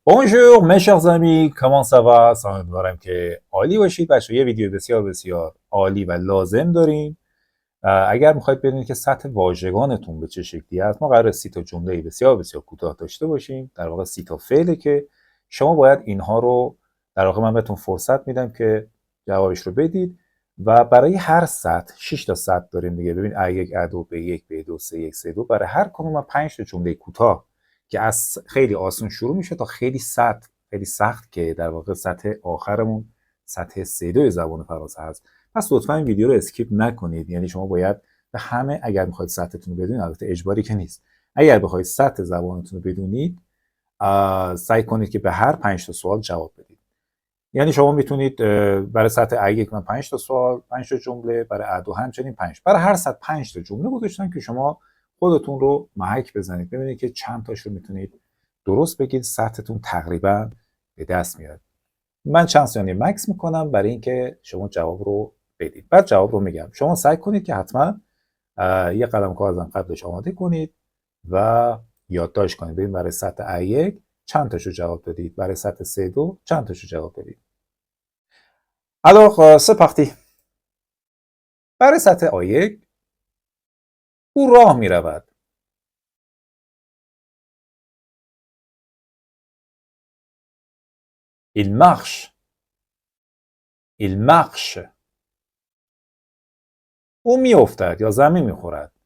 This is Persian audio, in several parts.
Bonjour mes chers amis, comment ça va؟ امیدوارم که عالی باشید. بچه یه ویدیو بسیار بسیار عالی و لازم داریم. اگر میخواید بدونید که سطح واژگانتون به چه شکلی است، ما قراره 30 تا جمله بسیار بسیار کوتاه داشته باشیم. در واقع 30 تا فعله که شما باید اینها رو، در واقع من بهتون فرصت میدم که جوابش رو بدید و برای هر سطح 6 تا سطح داریم دیگه. ببین A1 A2 B1 B2 C1 C2 برای هر کدوم من 5 تا جمله کوتاه که از خیلی آسون شروع میشه تا خیلی سخت که در واقع سطح آخرمون سطح C2 زبان فرانسه هست. پس لطفا این ویدیو رو اسکیپ نکنید. یعنی شما باید به همه، اگر میخواید سطحتون رو بدونید، البته اجباری که نیست، اگر بخواید سطح زبانتون رو بدونید سعی کنید که به هر 5 تا سوال جواب بدید. یعنی شما میتونید برای سطح A1 من 5 تا سوال، 5 تا جمله، برای A2 همچنین 5. برای هر سطح 5 تا جمله گذاشتن که شما خودتون رو محک بزنید ببینید که چند تاش رو میتونید درست بگید. سطحتون تقریبا به دست میاد. من چند ثانیه مکس میکنم برای اینکه شما جواب رو بدید. بعد جواب رو میگم. شما سعی کنید که حتما یه قلم کاغذم قبلش آماده کنید و یادداشت کنید. ببین برای سطح A1 چند تاشو جواب دادید، برای سطح C2 چند تاشو جواب دادید. Alors c'est parti. برای سطح A1 او راه میرود. Il marche. Il marche. او میافتد یا زمین میخورد.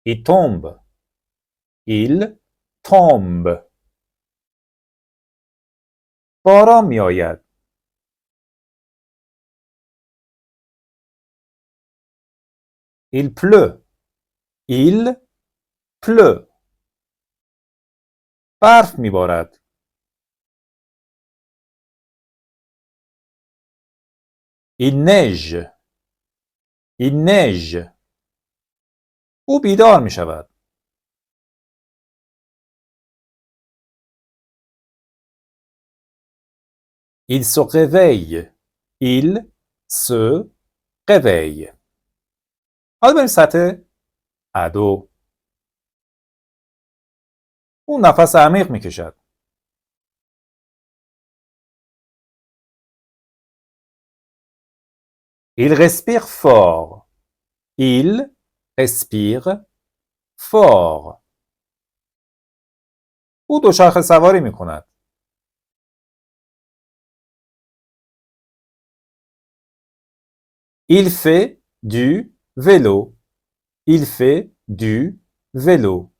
Il tombe. Il tombe. باران میآید. Il pleut. Il pleut. برف میبارد. Il neige. Il neige. او بیدار می شود. Il se réveille. Il se réveille. حالا بریم سطح A2. او نفس عمیق می کشد. Il respire fort. Il respire fort. او دوچرخه سواری می کند. Il fait du vélo. Il fait du vélo.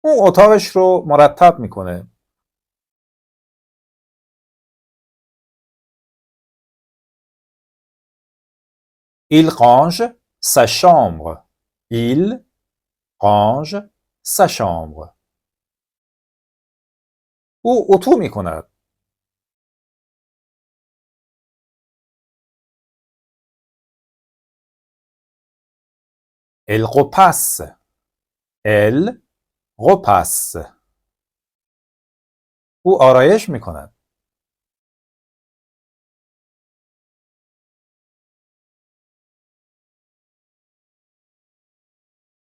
او اتاقش رو مرتب میکنه. Il range sa chambre. Il range sa chambre. او اتو میکند. Elle repasse. Elle repasse. او آرایش میکند.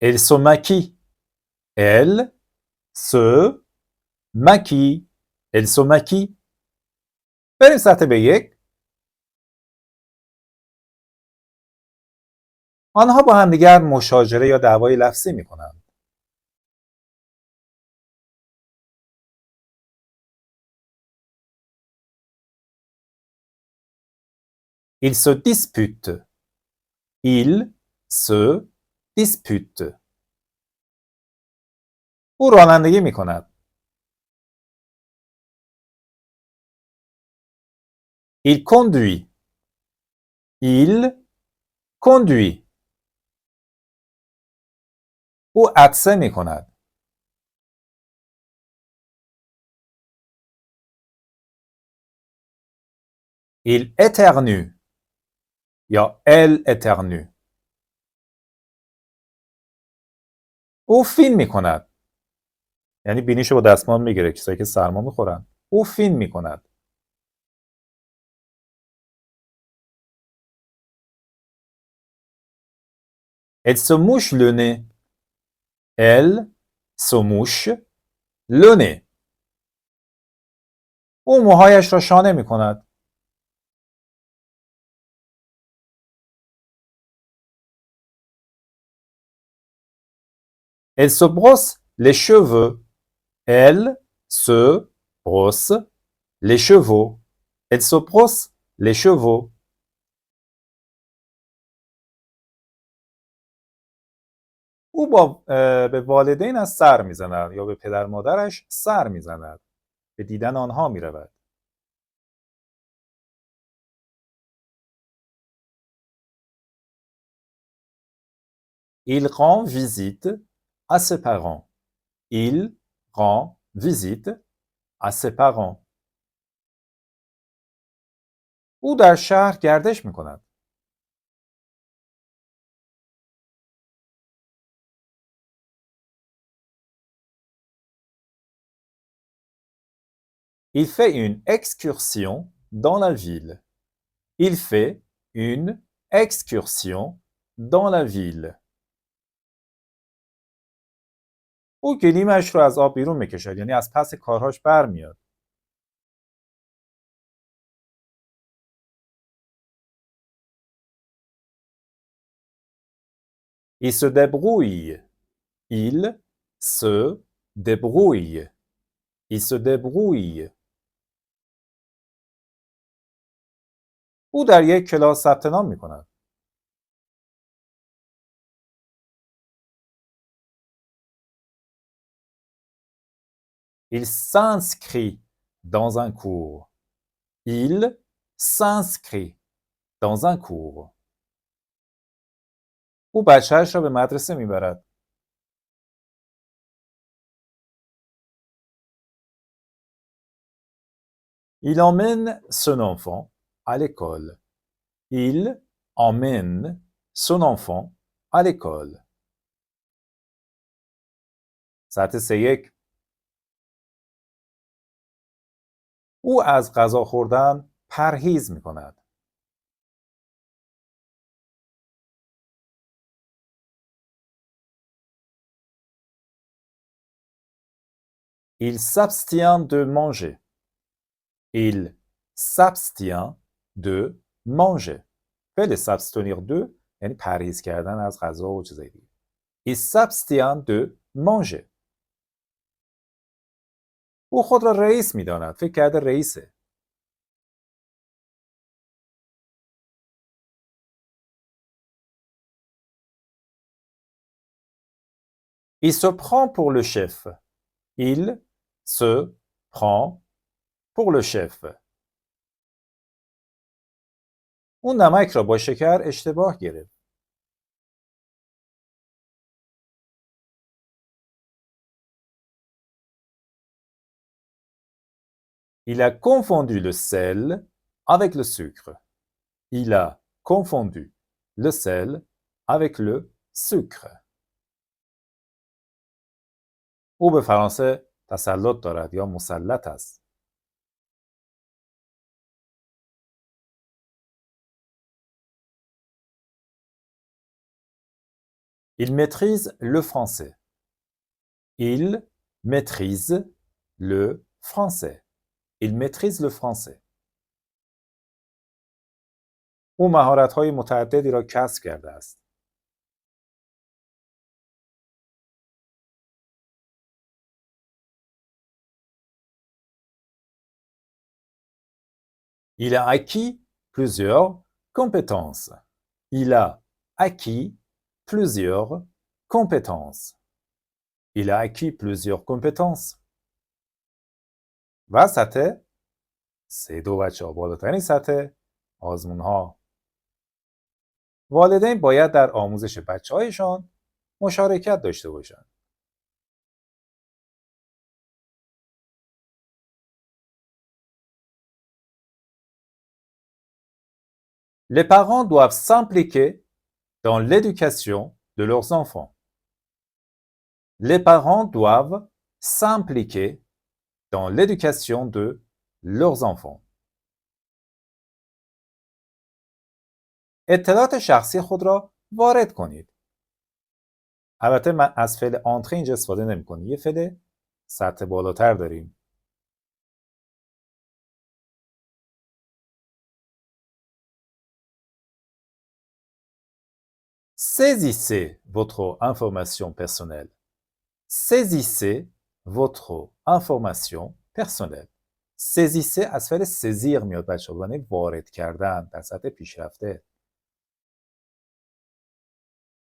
Elle se maquille. Elle se maquille. Elle se maquille. بریم سطح B1. آنها با همدیگر مشاجره یا دعوای لفظی میکنند. Ils se disputent. Ils se disputent. او رانندگی میکند. Il conduit. Il conduit. او عطسه میکند. Il éternue. یا elle éternue. او فین میکند. یعنی بینیشو با دستمال میگیره. کسایی که سرما میخورن. او فین میکند. Elle se mouche le nez. Elle se mouche le nez. او موهایش را شانه می کند. Elle se brosse les cheveux. Elle se brosse les cheveux. Elle se brosse les cheveux. او به والدین از سر میزند یا به پدر مادرش سر میزند. به دیدن آنها میرود. Il rend visite à ses parents. Il rend visite à ses parents. او در شهر گردش میکند. Il fait une excursion dans la ville. Il fait une excursion dans la ville. او گلیمش رو از آب بیرون میکشد، یعنی از پس کارهاش برمیاد. Il se débrouille. Il se débrouille. Il se débrouille. او در یک کلاس ثبت نام میکند. Il s'inscrit dans un cours. Il s'inscrit dans un cours. او بچه‌اش را به مدرسه میبرد. Il emmène son enfant à l'école. Il emmène son enfant à l'école. سطح 3-1. او از غذا خوردن پرهیز میکند. Il s'abstient de manger. Il s'abstient de manger. فعل s'abstenir de یعنی پرهیز کردن از غذا و چیزای دیگه. Il s'abstient de manger. او خود را رئیس میداند. فکر کرده رئیسه. Il se prend pour le chef. Il se prend pour le chef. او نمک را با شکر اشتباه گرفت. Il a confondu le sel avec le sucre. Il a confondu le sel avec le sucre. او به فرانسه تسلط دارد یا مسلط است. Il maîtrise le français. Il maîtrise le français. Il maîtrise le français. او مهارت‌های متعددی را کسب کرده است. Il a acquis plusieurs compétences. Il a acquis plusieurs compétences. Il a acquis plusieurs compétences. و سطح 3-2 بچه‌ها بالاترین سطح آزمون‌ها. والدین باید در آموزش بچه‌هایشان مشارکت داشته باشند. Les parents doivent s'impliquer dans l'éducation de leurs enfants. Les parents doivent s'impliquer dans l'éducation de leurs enfants. اطلاعات شخصی خود را وارد کنید. البته من از فعل انتره اینجا استفاده نمی‌کنیم. یه فعل سطح بالاتر داریم. Saisissez votre information personnelle. Saisissez votre information personnelle. Saisissez از فعل سزیر میاد بچه ها، یعنی وارد کردن در سطح پیشرفته.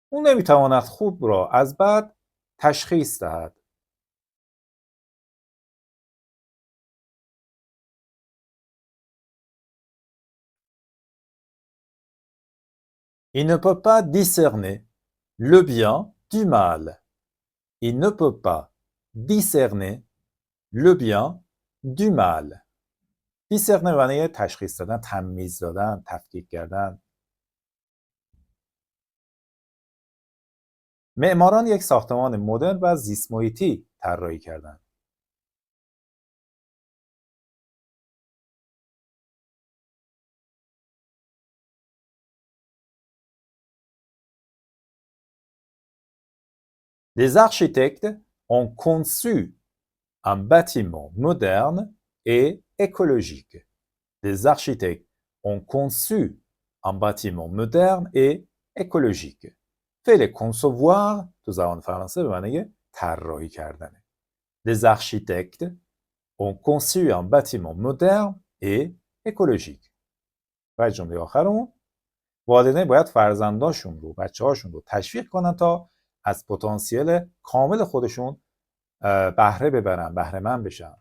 اون نمیتواند خوب را از بد تشخیص دهد. Il ne peut pas discerner le bien du mal. Il ne peut pas discerner le bien du mal. discerner معنی تشخیص دادن، تمییز دادن، تفکیک کردن. معماران یک ساختمان مدرن و زیست محیطی طراحی کردند. Les architectes ont conçu un bâtiment moderne et écologique. Les architectes ont conçu un bâtiment moderne et écologique. فعل concevoir تو زبان فرانسه به معنی طراحی کردنه. Les architectes ont conçu un bâtiment moderne et écologique. و جمله آخرمون، والدین باید فرزنداشون رو، بچه‌هاشون رو تشویق کنن تا از پتانسیل کامل خودشون بهره ببرن، بهره مند بشن.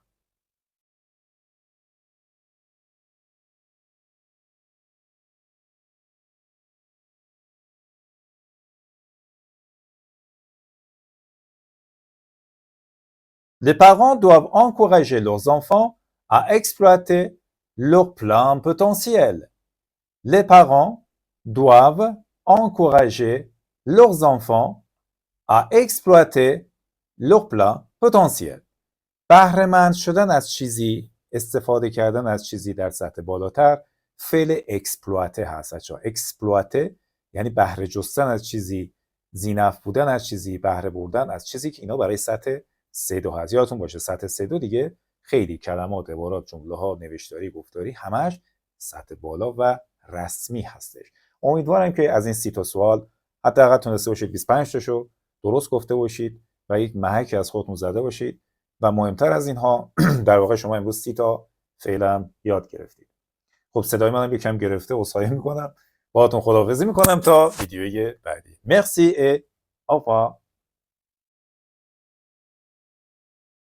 Les parents doivent encourager leurs enfants à exploiter leur plein potentiel. Les parents doivent encourager leurs enfants à exploiter leur plein potentiel. بهره مند شدن از چیزی، استفاده کردن از چیزی در سطح بالاتر فعل اکسپلواته هست. اکسپلواته یعنی بهره جستن از چیزی، ذی‌نفع بودن از چیزی، بهره بردن از چیزی که اینا برای سطح C2 هست. یادتون باشه سطح C2 دیگه خیلی کلمات، عبارات، جمله ها، نوشتاری، گفتاری همش سطح بالا و رسمی هستش. امیدوارم که از این 30 تا سوال حداقل تونسته باشید 25 تاشو درست گفته باشید و یک محکی از خودتون زده باشید و مهمتر از اینها در واقع شما امروز 30 تا فعلا یاد گرفتید. خب صدای منم یکم گرفته، عذرخواهی میکنم. باهاتون خداحافظی میکنم تا ویدیوی بعدی. مرسی ا au revoir.